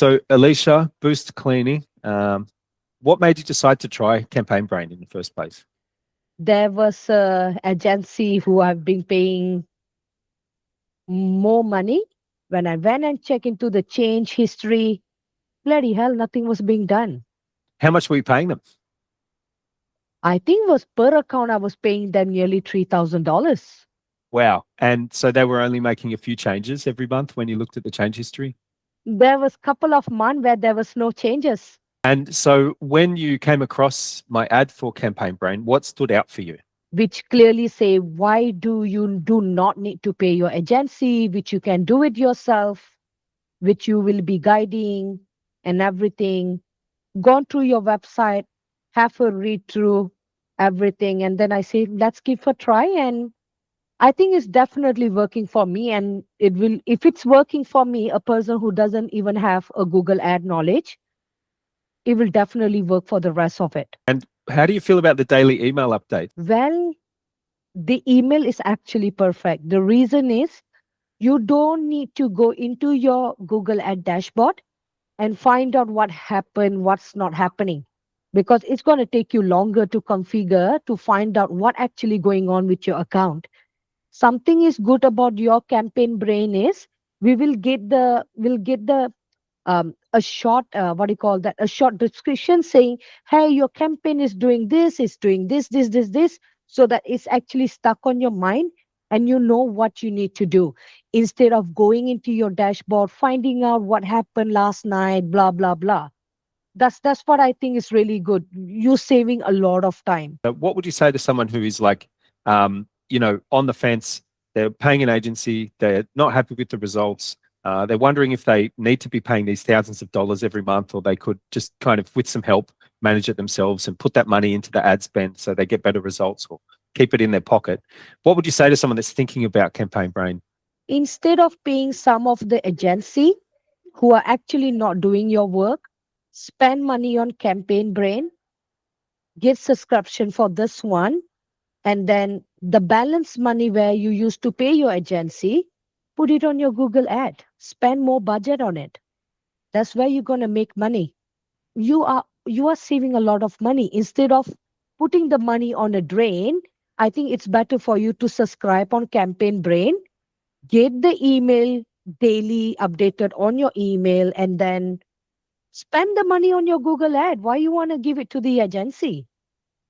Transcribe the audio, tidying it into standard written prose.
So, Alicia, Boost Cleaning, what made you decide to try Campaign Brain in the first place? There was a agency who I've been paying more money. When I went and checked into the change history, bloody hell, nothing was being done. How much were you paying them? I think was per account I was paying them nearly $3,000. Wow. And so they were only making a few changes every month when you looked at the change history? There was couple of months where there was no changes, And so when you came across my ad for Campaign Brain, what stood out for you? which clearly say why do you do not need to pay your agency, which you can do it yourself, which you will be guiding and everything. Gone through your website, have a read through everything, and then I say, let's give a try. And I think it's definitely working for me. And it will, if it's working for me, a person who doesn't even have a Google ad knowledge, it will definitely work for the rest of it. And how do you feel about the daily email update? Well, the email is actually perfect. The reason is you don't need to go into your Google ad dashboard and find out what happened, what's not happening. Because it's going to take you longer to configure to find out what actually going on with your account. Something is good about your campaign brain is we'll get the a short what do you call that, a short description saying, hey, your campaign is doing this, is doing this, so that it's actually stuck on your mind and you know what you need to do instead of going into your dashboard finding out what happened last night, blah blah blah. That's what I think is really good. You saving a lot of time. What would you say to someone who is like, on the fence? They're paying an agency, they're not happy with the results. They're wondering if they need to be paying these thousands of dollars every month, or they could just kind of, with some help, manage it themselves and put that money into the ad spend so they get better results or keep it in their pocket. What would you say to someone that's thinking about Campaign Brain? Instead of paying some of the agency who are actually not doing your work, spend money on campaign brain, give subscription for this one, and then the balance money where you used to pay your agency, put it on your Google ad. Spend more budget on it. That's where you're gonna make money. You are saving a lot of money. Instead of putting the money on a drain, I think it's better for you to subscribe on Campaign Brain, get the email daily updated on your email, and then spend the money on your Google ad. Why you want to give it to the agency?